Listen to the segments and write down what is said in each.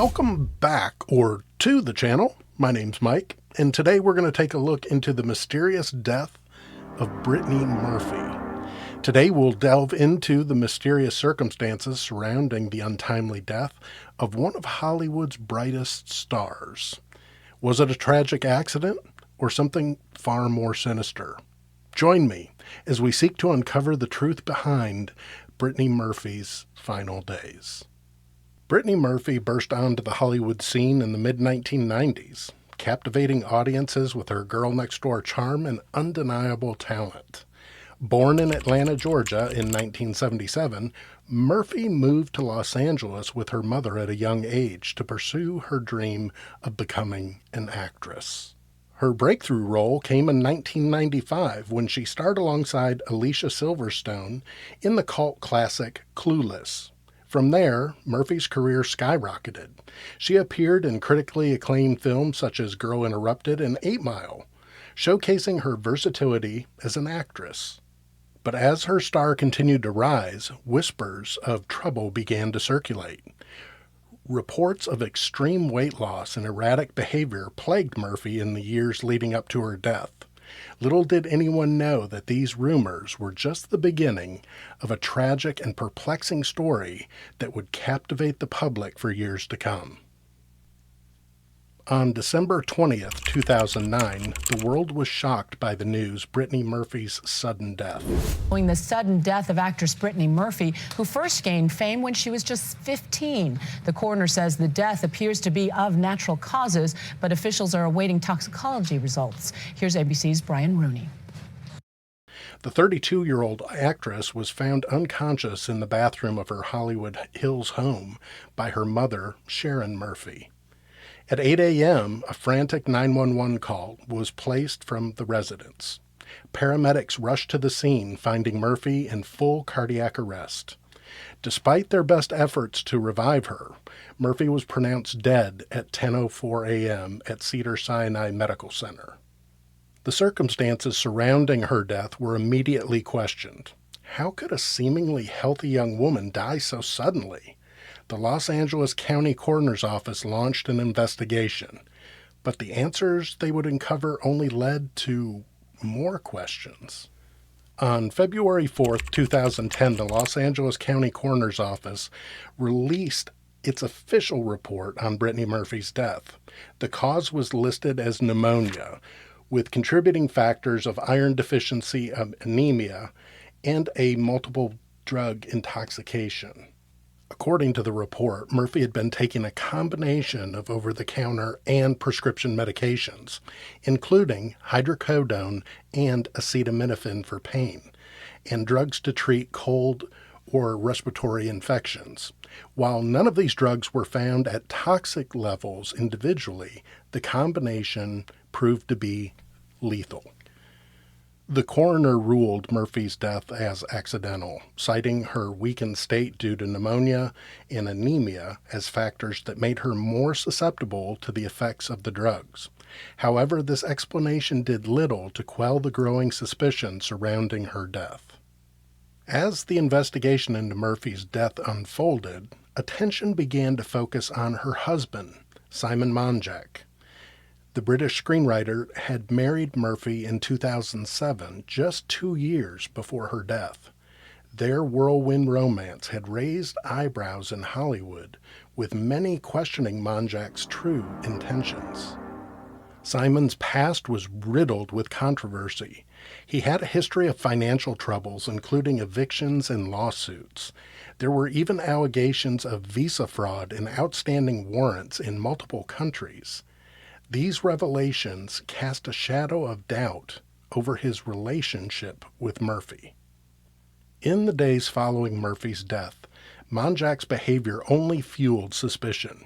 Welcome back, or to the channel. My name's Mike, and today we're going to take a look into the mysterious death of Brittany Murphy. Today we'll delve into the mysterious circumstances surrounding the untimely death of one of Hollywood's brightest stars. Was it a tragic accident, or something far more sinister? Join me as we seek to uncover the truth behind Brittany Murphy's final days. Brittany Murphy burst onto the Hollywood scene in the mid-1990s, captivating audiences with her girl-next-door charm and undeniable talent. Born in Atlanta, Georgia in 1977, Murphy moved to Los Angeles with her mother at a young age to pursue her dream of becoming an actress. Her breakthrough role came in 1995 when she starred alongside Alicia Silverstone in the cult classic Clueless. From there, Murphy's career skyrocketed. She appeared in critically acclaimed films such as Girl Interrupted and 8 Mile, showcasing her versatility as an actress. But as her star continued to rise, whispers of trouble began to circulate. Reports of extreme weight loss and erratic behavior plagued Murphy in the years leading up to her death. Little did anyone know that these rumors were just the beginning of a tragic and perplexing story that would captivate the public for years to come. On December 20th, 2009, the world was shocked by the news Brittany Murphy's sudden death. Following the sudden death of actress Brittany Murphy, who first gained fame when she was just 15. The coroner says the death appears to be of natural causes, but officials are awaiting toxicology results. Here's ABC's Brian Rooney. The 32-year-old actress was found unconscious in the bathroom of her Hollywood Hills home by her mother, Sharon Murphy. At 8 a.m., a frantic 911 call was placed from the residence. Paramedics rushed to the scene, finding Murphy in full cardiac arrest. Despite their best efforts to revive her, Murphy was pronounced dead at 10:04 a.m. at Cedars-Sinai Medical Center. The circumstances surrounding her death were immediately questioned. How could a seemingly healthy young woman die so suddenly? The Los Angeles County Coroner's Office launched an investigation, but the answers they would uncover only led to more questions. On February 4th, 2010, the Los Angeles County Coroner's Office released its official report on Brittany Murphy's death. The cause was listed as pneumonia, with contributing factors of iron deficiency, anemia, and a multiple drug intoxication. According to the report, Murphy had been taking a combination of over-the-counter and prescription medications, including hydrocodone and acetaminophen for pain, and drugs to treat cold or respiratory infections. While none of these drugs were found at toxic levels individually, the combination proved to be lethal. The coroner ruled Murphy's death as accidental, citing her weakened state due to pneumonia and anemia as factors that made her more susceptible to the effects of the drugs. However, this explanation did little to quell the growing suspicion surrounding her death. As the investigation into Murphy's death unfolded, attention began to focus on her husband, Simon Monjack. The British screenwriter had married Murphy in 2007, just 2 years before her death. Their whirlwind romance had raised eyebrows in Hollywood, with many questioning Monjack's true intentions. Simon's past was riddled with controversy. He had a history of financial troubles, including evictions and lawsuits. There were even allegations of visa fraud and outstanding warrants in multiple countries. These revelations cast a shadow of doubt over his relationship with Murphy. In the days following Murphy's death, Monjack's behavior only fueled suspicion.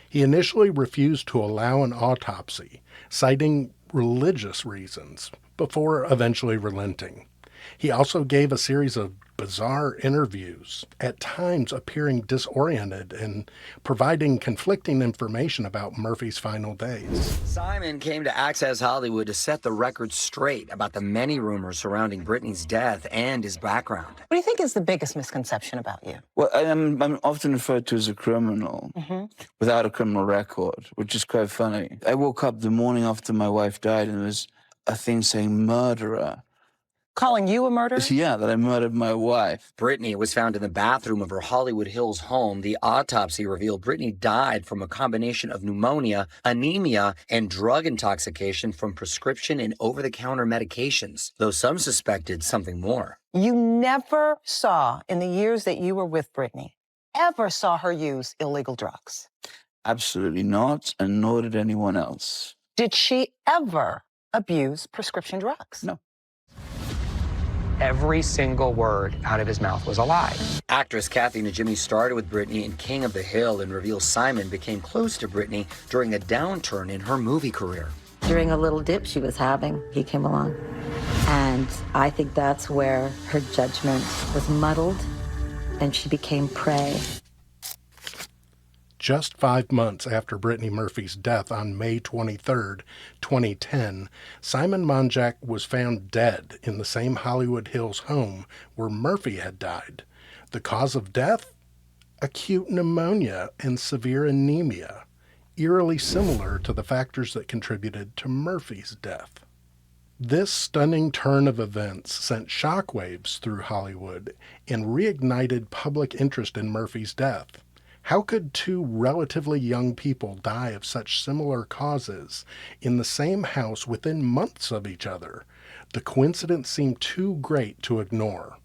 He initially refused to allow an autopsy, citing religious reasons, before eventually relenting. He also gave a series of bizarre interviews, at times appearing disoriented and providing conflicting information about Murphy's final days. Simon came to Access Hollywood to set the record straight about the many rumors surrounding Brittany's death and his background. What do you think is the biggest misconception about you? Well, I'm often referred to as a criminal without a criminal record, which is quite funny. I woke up the morning after my wife died and there was a thing saying murderer. Calling you a murderer? Yeah, that I murdered my wife. Brittany was found in the bathroom of her Hollywood Hills home. The autopsy revealed Brittany died from a combination of pneumonia, anemia, and drug intoxication from prescription and over-the-counter medications, though some suspected something more. You never saw, in the years that you were with Brittany, ever saw her use illegal drugs? Absolutely not, and nor did anyone else. Did she ever abuse prescription drugs? No. Every single word out of his mouth was a lie. Actress Kathy Najimy started with Brittany in King of the Hill and reveals Simon became close to Brittany during a downturn in her movie career. During a little dip she was having, he came along. And I think that's where her judgment was muddled and she became prey. Just 5 months after Brittany Murphy's death on May 23, 2010, Simon Monjack was found dead in the same Hollywood Hills home where Murphy had died. The cause of death? Acute pneumonia and severe anemia, eerily similar to the factors that contributed to Murphy's death. This stunning turn of events sent shockwaves through Hollywood and reignited public interest in Murphy's death. How could two relatively young people die of such similar causes in the same house within months of each other? The coincidence seemed too great to ignore.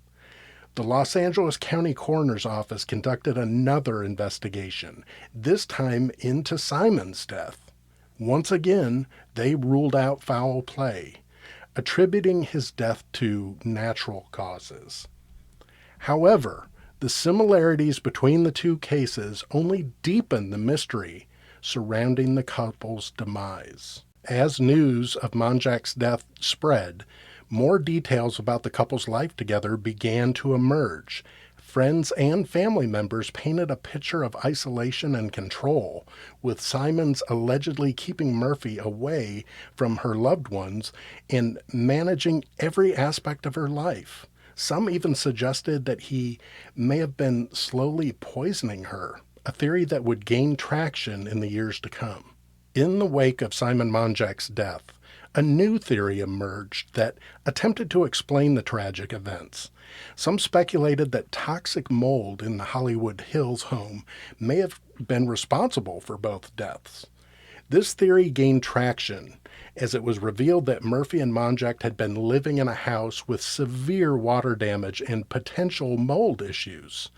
The Los Angeles County Coroner's Office conducted another investigation, this time into Simon's death. Once again, they ruled out foul play, attributing his death to natural causes. However, the similarities between the two cases only deepen the mystery surrounding the couple's demise. As news of Monjack's death spread, more details about the couple's life together began to emerge. Friends and family members painted a picture of isolation and control, with Simon's allegedly keeping Murphy away from her loved ones and managing every aspect of her life. Some even suggested that he may have been slowly poisoning her, a theory that would gain traction in the years to come. In the wake of Simon Monjack's death, a new theory emerged that attempted to explain the tragic events. Some speculated that toxic mold in the Hollywood Hills home may have been responsible for both deaths. This theory gained traction as it was revealed that Murphy and Monjack had been living in a house with severe water damage and potential mold issues.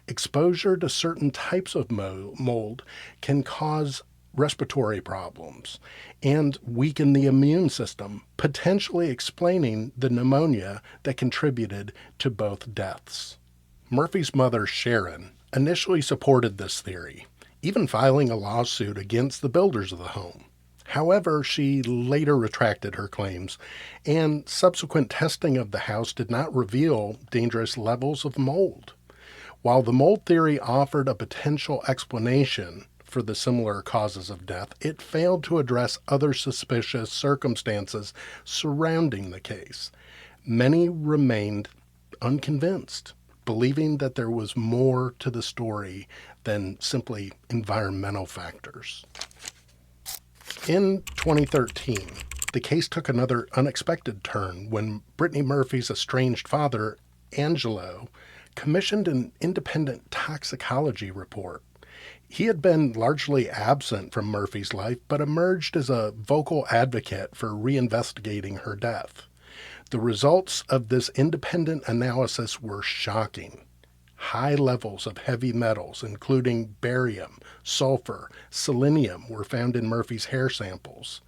Exposure to certain types of mold can cause respiratory problems and weaken the immune system, potentially explaining the pneumonia that contributed to both deaths. Murphy's mother, Sharon, initially supported this theory, even filing a lawsuit against the builders of the home. However, she later retracted her claims, and subsequent testing of the house did not reveal dangerous levels of mold. While the mold theory offered a potential explanation for the similar causes of death, it failed to address other suspicious circumstances surrounding the case. Many remained unconvinced, believing that there was more to the story than simply environmental factors. In 2013, the case took another unexpected turn when Brittany Murphy's estranged father, Angelo, commissioned an independent toxicology report. He had been largely absent from Murphy's life, but emerged as a vocal advocate for reinvestigating her death. The results of this independent analysis were shocking. High levels of heavy metals, including barium, sulfur, selenium, were found in Murphy's hair samples.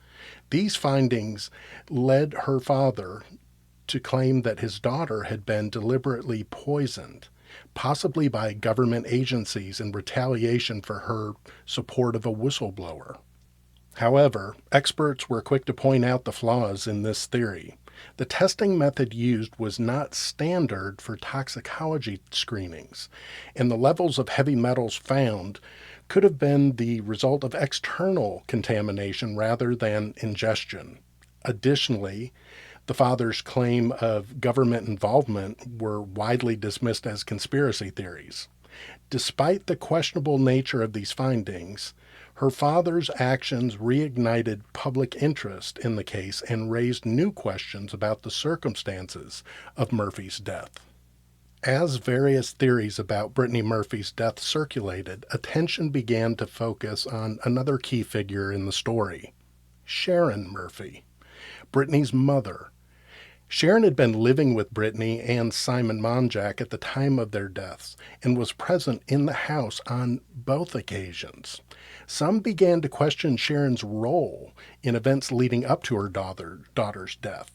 These findings led her father to claim that his daughter had been deliberately poisoned, possibly by government agencies in retaliation for her support of a whistleblower. However, experts were quick to point out the flaws in this theory. The testing method used was not standard for toxicology screenings, and the levels of heavy metals found could have been the result of external contamination rather than ingestion. Additionally, the father's claim of government involvement were widely dismissed as conspiracy theories. Despite the questionable nature of these findings, her father's actions reignited public interest in the case and raised new questions about the circumstances of Murphy's death. As various theories about Brittany Murphy's death circulated, attention began to focus on another key figure in the story, Sharon Murphy, Brittany's mother. Sharon had been living with Brittany and Simon Monjack at the time of their deaths and was present in the house on both occasions. Some began to question Sharon's role in events leading up to her daughter's death.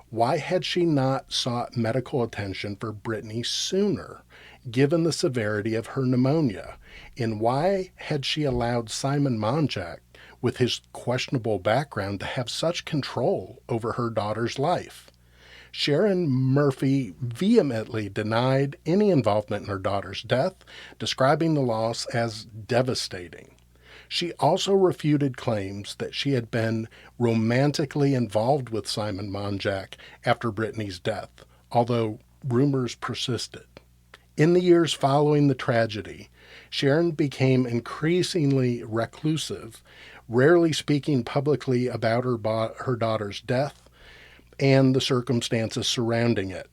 Why had she not sought medical attention for Brittany sooner, given the severity of her pneumonia? And why had she allowed Simon Monjack, with his questionable background, to have such control over her daughter's life? Sharon Murphy vehemently denied any involvement in her daughter's death, describing the loss as devastating. She also refuted claims that she had been romantically involved with Simon Monjack after Brittany's death, although rumors persisted. In the years following the tragedy, Sharon became increasingly reclusive, rarely speaking publicly about her daughter's death and the circumstances surrounding it.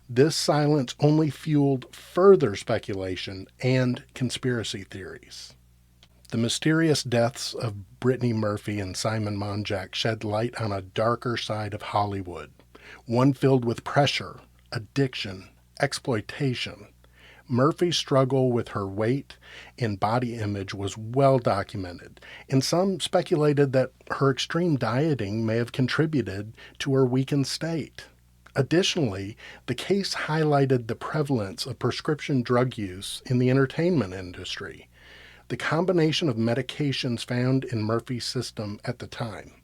This silence only fueled further speculation and conspiracy theories. The mysterious deaths of Brittany Murphy and Simon Monjack shed light on a darker side of Hollywood, one filled with pressure, addiction, exploitation. Murphy's struggle with her weight and body image was well documented, and some speculated that her extreme dieting may have contributed to her weakened state. Additionally, the case highlighted the prevalence of prescription drug use in the entertainment industry, the combination of medications found in Murphy's system at the time.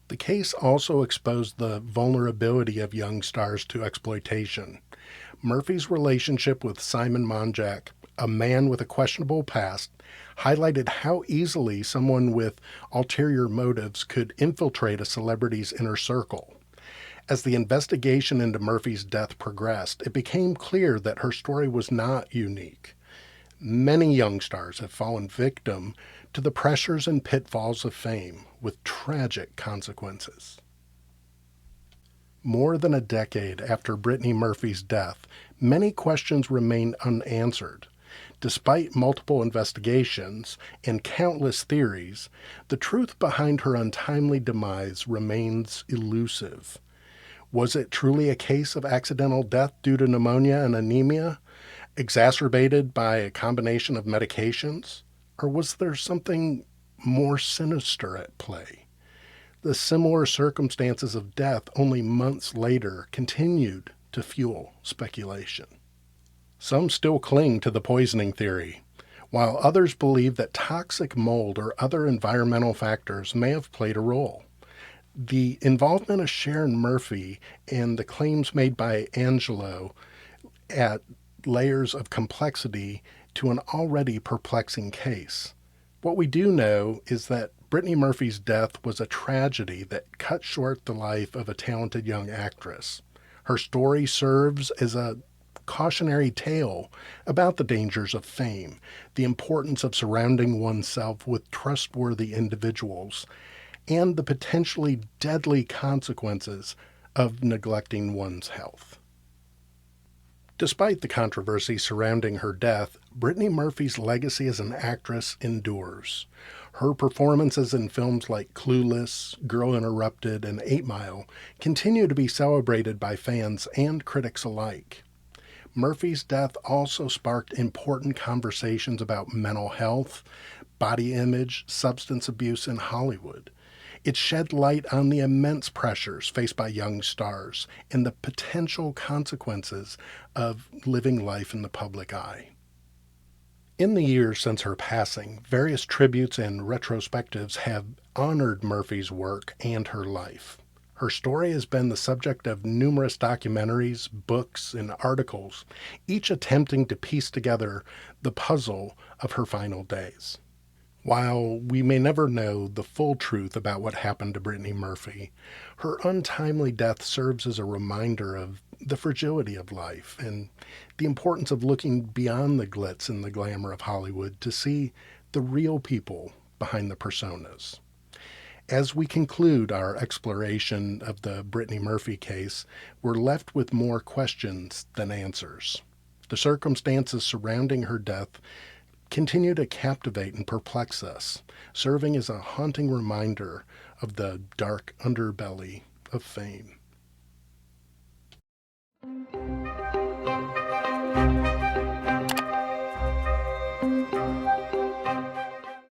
The case also exposed the vulnerability of young stars to exploitation. Murphy's relationship with Simon Monjack, a man with a questionable past, highlighted how easily someone with ulterior motives could infiltrate a celebrity's inner circle. As the investigation into Murphy's death progressed, it became clear that her story was not unique. Many young stars have fallen victim to the pressures and pitfalls of fame, with tragic consequences. More than a decade after Brittany Murphy's death, many questions remain unanswered. Despite multiple investigations and countless theories, the truth behind her untimely demise remains elusive. Was it truly a case of accidental death due to pneumonia and anemia, exacerbated by a combination of medications? Or was there something more sinister at play? The similar circumstances of death only months later continued to fuel speculation. Some still cling to the poisoning theory, while others believe that toxic mold or other environmental factors may have played a role. The involvement of Sharon Murphy and the claims made by Angelo add layers of complexity to an already perplexing case. What we do know is that Brittany Murphy's death was a tragedy that cut short the life of a talented young actress. Her story serves as a cautionary tale about the dangers of fame, the importance of surrounding oneself with trustworthy individuals, and the potentially deadly consequences of neglecting one's health. Despite the controversy surrounding her death, Brittany Murphy's legacy as an actress endures. Her performances in films like Clueless, Girl Interrupted, and 8 Mile continue to be celebrated by fans and critics alike. Murphy's death also sparked important conversations about mental health, body image, substance abuse in Hollywood. It shed light on the immense pressures faced by young stars and the potential consequences of living life in the public eye. In the years since her passing, various tributes and retrospectives have honored Murphy's work and her life. Her story has been the subject of numerous documentaries, books, and articles, each attempting to piece together the puzzle of her final days. While we may never know the full truth about what happened to Brittany Murphy, her untimely death serves as a reminder of the fragility of life and the importance of looking beyond the glitz and the glamour of Hollywood to see the real people behind the personas. As we conclude our exploration of the Brittany Murphy case, we're left with more questions than answers. The circumstances surrounding her death continue to captivate and perplex us, serving as a haunting reminder of the dark underbelly of fame.